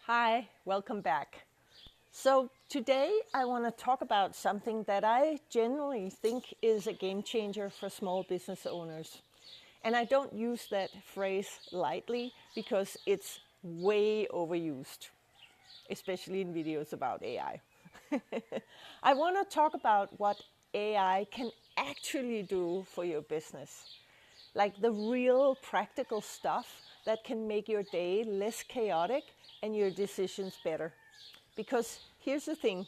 Hi, welcome back. So today I want to talk about something that I generally think is a game changer for small business owners. And I don't use that phrase lightly because it's way overused, especially in videos about AI. I want to talk about what AI can actually do for your business, like the real practical stuff that can make your day less chaotic and your decisions better. Because here's the thing,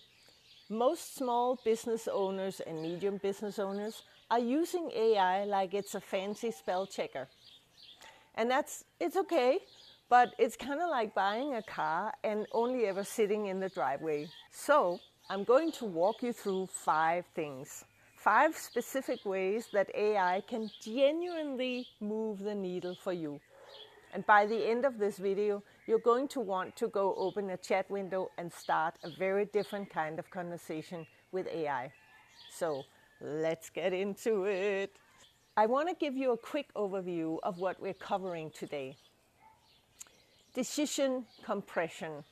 most small business owners and medium business owners are using AI like it's a fancy spell checker. And it's okay, but it's kind of like buying a car and only ever sitting in the driveway. So I'm going to walk you through 5 things. 5 specific ways that AI can genuinely move the needle for you. And by the end of this video, you're going to want to go open a chat window and start a very different kind of conversation with AI. So let's get into it. I want to give you a quick overview of what we're covering today. Decision compression,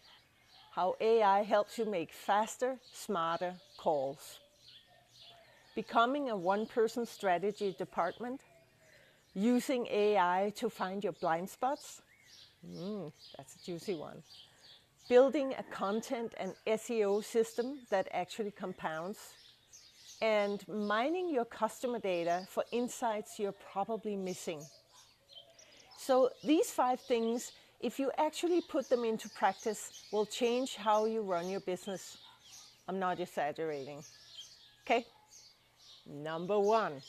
how AI helps you make faster, smarter calls. Becoming a one-person strategy department, using AI to find your blind spots. That's a juicy one. Building a content and SEO system that actually compounds. And mining your customer data for insights you're probably missing. So these 5 things, if you actually put them into practice, will change how you run your business. I'm not exaggerating. Okay? Number 1.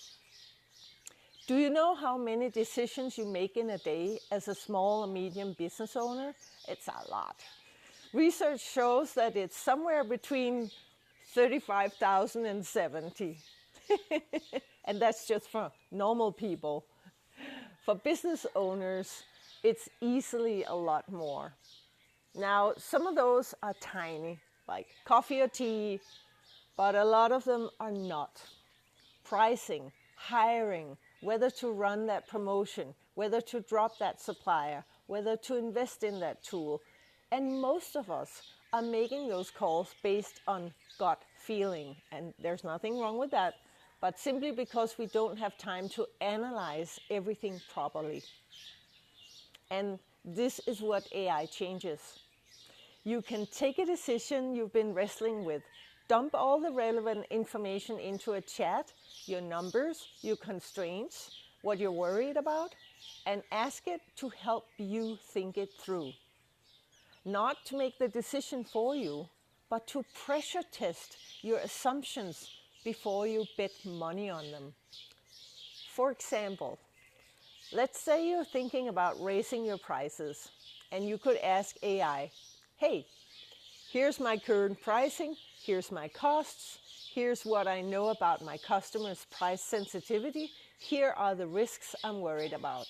Do you know how many decisions you make in a day as a small or medium business owner? It's a lot. Research shows that it's somewhere between 35,000 and 70. And that's just for normal people. For business owners, it's easily a lot more. Now, some of those are tiny, like coffee or tea, but a lot of them are not. Pricing, hiring, whether to run that promotion, whether to drop that supplier, whether to invest in that tool. And most of us are making those calls based on gut feeling. And there's nothing wrong with that, but simply because we don't have time to analyze everything properly. And this is what AI changes. You can take a decision you've been wrestling with, dump all the relevant information into a chat, your numbers, your constraints, what you're worried about, and ask it to help you think it through. Not to make the decision for you, but to pressure test your assumptions before you bet money on them. For example, let's say you're thinking about raising your prices, and you could ask AI, hey, here's my current pricing, here's my costs, here's what I know about my customers' price sensitivity, here are the risks I'm worried about.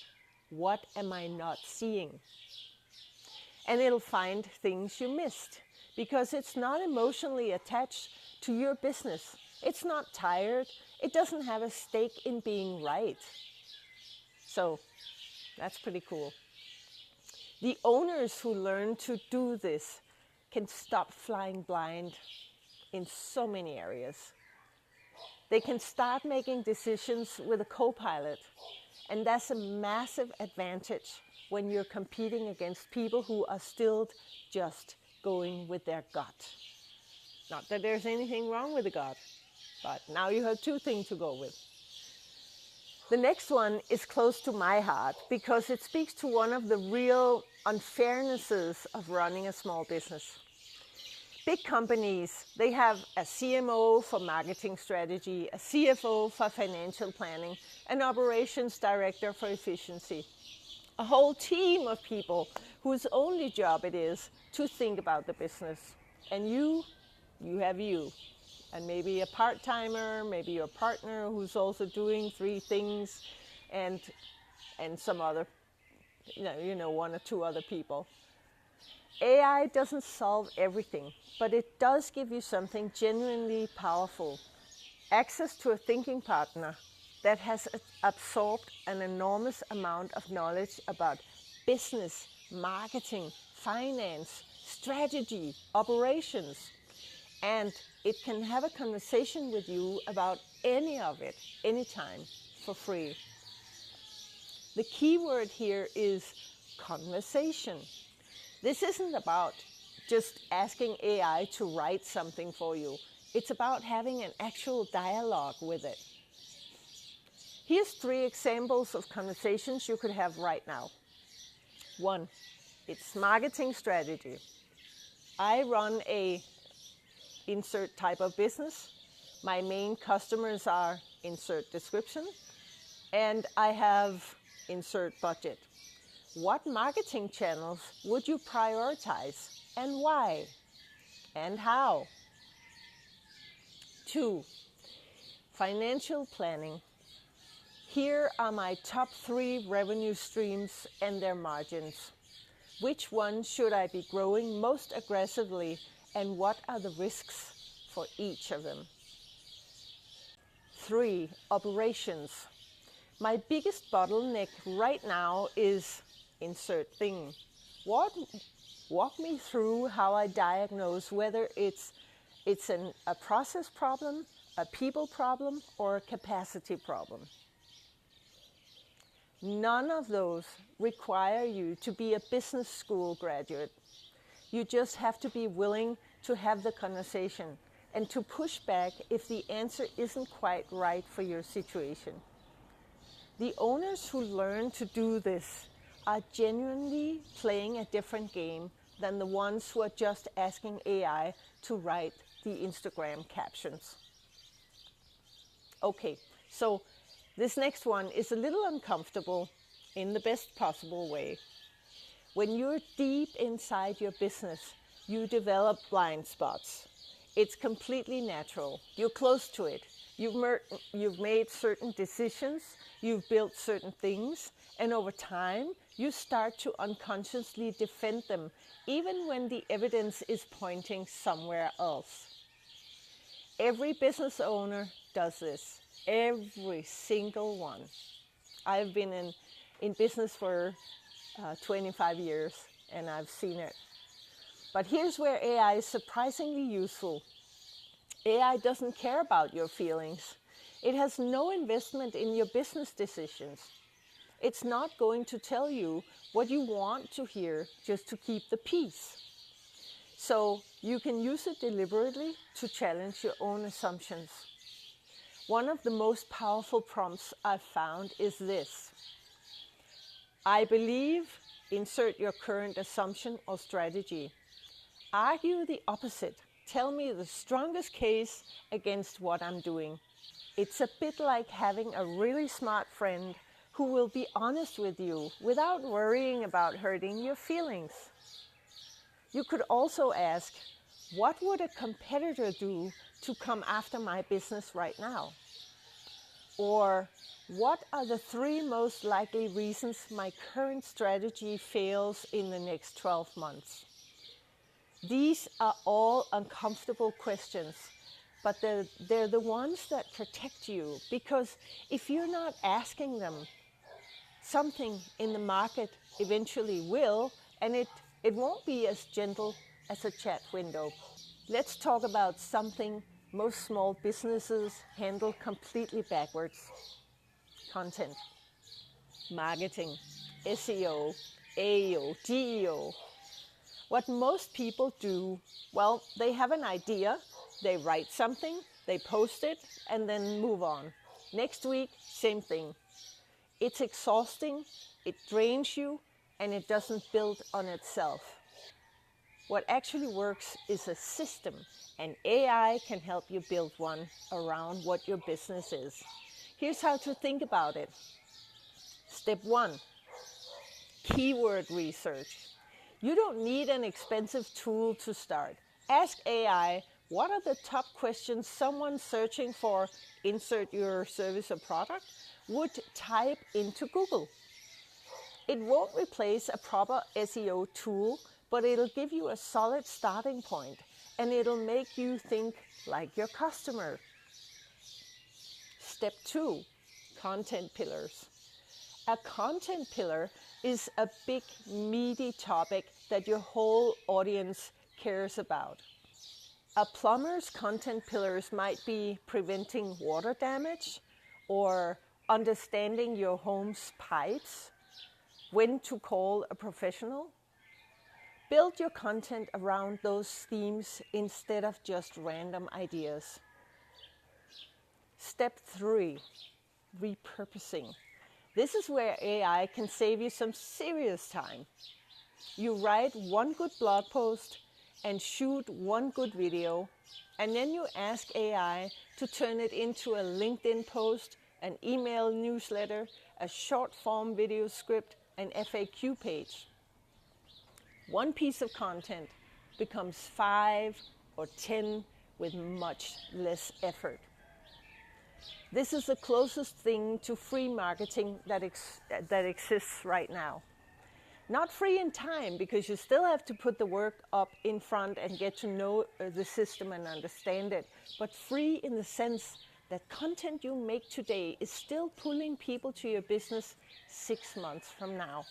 What am I not seeing? And it'll find things you missed because it's not emotionally attached to your business. It's not tired. It doesn't have a stake in being right. So that's pretty cool. The owners who learn to do this can stop flying blind in so many areas. They can start making decisions with a co-pilot, and that's a massive advantage when you're competing against people who are still just going with their gut. Not that there's anything wrong with the gut, but now you have 2 things to go with. The next one is close to my heart because it speaks to one of the real unfairnesses of running a small business. Big companies, they have a CMO for marketing strategy, a CFO for financial planning, an operations director for efficiency. A whole team of people whose only job it is to think about the business. And you have you. And maybe a part-timer, maybe your partner who's also doing 3 things, and some other, 1 or 2 other people. AI doesn't solve everything, but it does give you something genuinely powerful. Access to a thinking partner that has absorbed an enormous amount of knowledge about business, marketing, finance, strategy, operations, and it can have a conversation with you about any of it, anytime, for free. The key word here is conversation. This isn't about just asking AI to write something for you. It's about having an actual dialogue with it. Here's 3 examples of conversations you could have right now. 1, it's marketing strategy. I run a insert type of business. My main customers are insert description, and I have insert budget. What marketing channels would you prioritize and why and how? 2, financial planning. Here are my top 3 revenue streams and their margins. Which one should I be growing most aggressively, and what are the risks for each of them? 3, operations. My biggest bottleneck right now is insert thing. Walk me through how I diagnose whether it's a process problem, a people problem, or a capacity problem. None of those require you to be a business school graduate. You just have to be willing to have the conversation and to push back if the answer isn't quite right for your situation. The owners who learn to do this are genuinely playing a different game than the ones who are just asking AI to write the Instagram captions. Okay, so this next one is a little uncomfortable in the best possible way. When you're deep inside your business, you develop blind spots. It's completely natural. You're close to it. You've made certain decisions, you've built certain things, and over time, you start to unconsciously defend them, even when the evidence is pointing somewhere else. Every business owner does this. Every single one. I've been in business for 25 years, and I've seen it. But here's where AI is surprisingly useful. AI doesn't care about your feelings. It has no investment in your business decisions. It's not going to tell you what you want to hear just to keep the peace. So you can use it deliberately to challenge your own assumptions. One of the most powerful prompts I've found is this. I believe, insert your current assumption or strategy. Argue the opposite. Tell me the strongest case against what I'm doing. It's a bit like having a really smart friend who will be honest with you without worrying about hurting your feelings. You could also ask, what would a competitor do to come after my business right now? Or, what are the 3 most likely reasons my current strategy fails in the next 12 months? These are all uncomfortable questions, but they're the ones that protect you, because if you're not asking them, something in the market eventually will, and it won't be as gentle as a chat window. Let's talk about something most small businesses handle completely backwards. Content, marketing, SEO, AEO, GEO. What most people do, well, they have an idea, they write something, they post it, and then move on. Next week, same thing. It's exhausting, it drains you, and it doesn't build on itself. What actually works is a system, and AI can help you build one around what your business is. Here's how to think about it. Step 1, keyword research. You don't need an expensive tool to start. Ask AI, what are the top questions someone searching for, insert your service or product, would type into Google? It won't replace a proper SEO tool, but it'll give you a solid starting point, and it'll make you think like your customer. Step 2, content pillars. A content pillar is a big, meaty topic that your whole audience cares about. A plumber's content pillars might be preventing water damage or understanding your home's pipes, when to call a professional. Build your content around those themes instead of just random ideas. Step 3, repurposing. This is where AI can save you some serious time. You write one good blog post and shoot one good video, and then you ask AI to turn it into a LinkedIn post, an email newsletter, a short form video script, an FAQ page. One piece of content becomes 5 or 10 with much less effort. This is the closest thing to free marketing that exists right now. Not free in time, because you still have to put the work up in front and get to know the system and understand it, but free in the sense that content you make today is still pulling people to your business 6 months from now.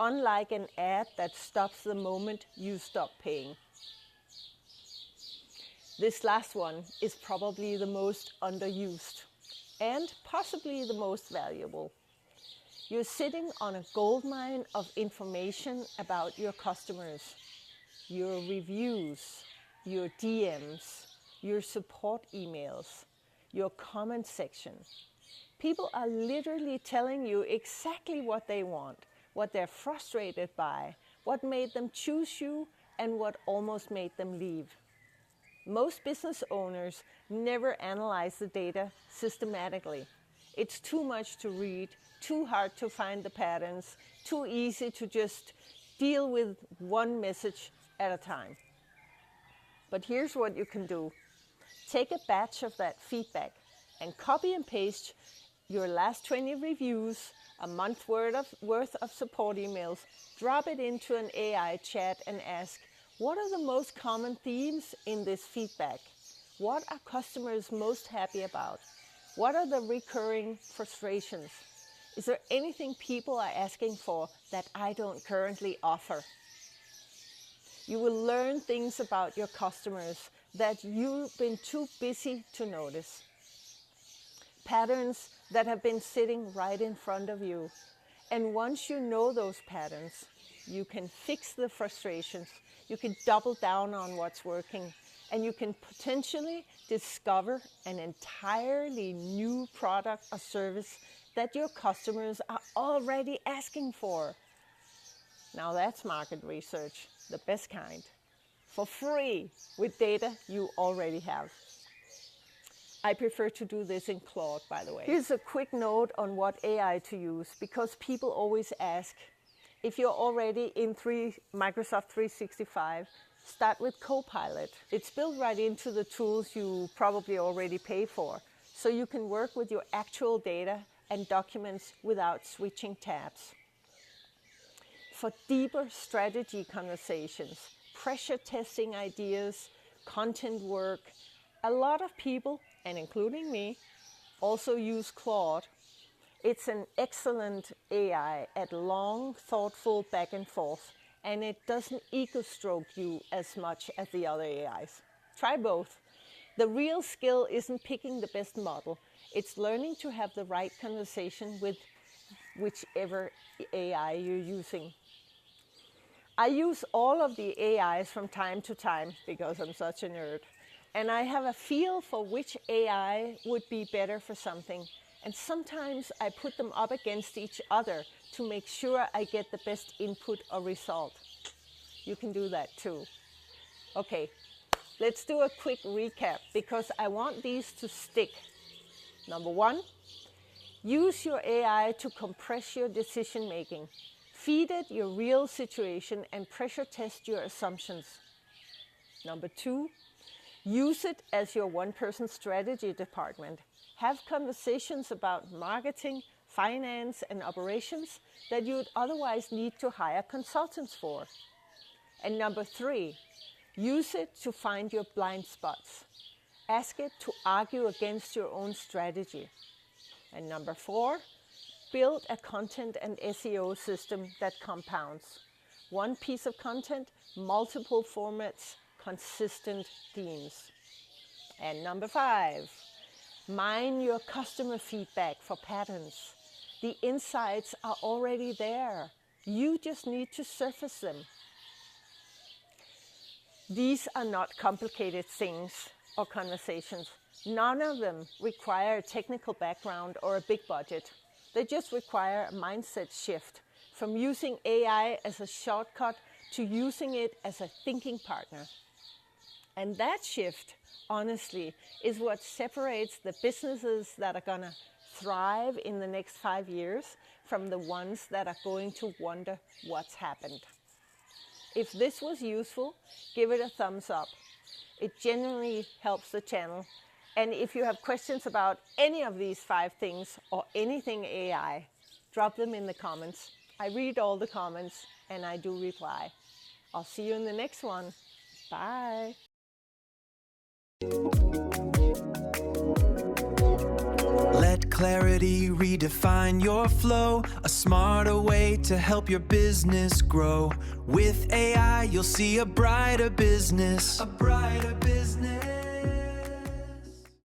Unlike an ad that stops the moment you stop paying. This last one is probably the most underused and possibly the most valuable. You're sitting on a goldmine of information about your customers, your reviews, your DMs, your support emails, your comment section. People are literally telling you exactly what they want, what they're frustrated by, what made them choose you, and what almost made them leave. Most business owners never analyze the data systematically. It's too much to read, too hard to find the patterns, too easy to just deal with one message at a time. But here's what you can do. Take a batch of that feedback and copy and paste your last 20 reviews, a month's worth of support emails, drop it into an AI chat and ask, what are the most common themes in this feedback? What are customers most happy about? What are the recurring frustrations? Is there anything people are asking for that I don't currently offer? You will learn things about your customers that you've been too busy to notice. Patterns that have been sitting right in front of you. And once you know those patterns, you can fix the frustrations, you can double down on what's working, and you can potentially discover an entirely new product or service that your customers are already asking for. Now that's market research, the best kind, for free with data you already have. I prefer to do this in Claude, by the way. Here's a quick note on what AI to use, because people always ask, if you're already in Microsoft 365, start with Copilot. It's built right into the tools you probably already pay for, so you can work with your actual data and documents without switching tabs. For deeper strategy conversations, pressure testing ideas, content work, a lot of people, and including me, also use Claude. It's an excellent AI at long, thoughtful back and forth, and it doesn't ego stroke you as much as the other AIs. Try both. The real skill isn't picking the best model. It's learning to have the right conversation with whichever AI you're using. I use all of the AIs from time to time because I'm such a nerd. And I have a feel for which AI would be better for something. And sometimes I put them up against each other to make sure I get the best input or result. You can do that too. Okay, let's do a quick recap because I want these to stick. Number 1, use your AI to compress your decision making. Feed it your real situation and pressure test your assumptions. Number 2, use it as your one-person strategy department. Have conversations about marketing, finance, and operations that you would otherwise need to hire consultants for. And number 3, use it to find your blind spots. Ask it to argue against your own strategy. And number 4, build a content and SEO system that compounds. one piece of content, multiple formats, consistent themes. And number 5, mine your customer feedback for patterns. The insights are already there. You just need to surface them. These are not complicated things or conversations. None of them require a technical background or a big budget. They just require a mindset shift from using AI as a shortcut to using it as a thinking partner. And that shift, honestly, is what separates the businesses that are gonna thrive in the next 5 years from the ones that are going to wonder what's happened. If this was useful, give it a thumbs up. It genuinely helps the channel. And if you have questions about any of these 5 things or anything AI, drop them in the comments. I read all the comments and I do reply. I'll see you in the next one. Bye. Let clarity redefine your flow, a smarter way to help your business grow. With AI, you'll see a brighter business.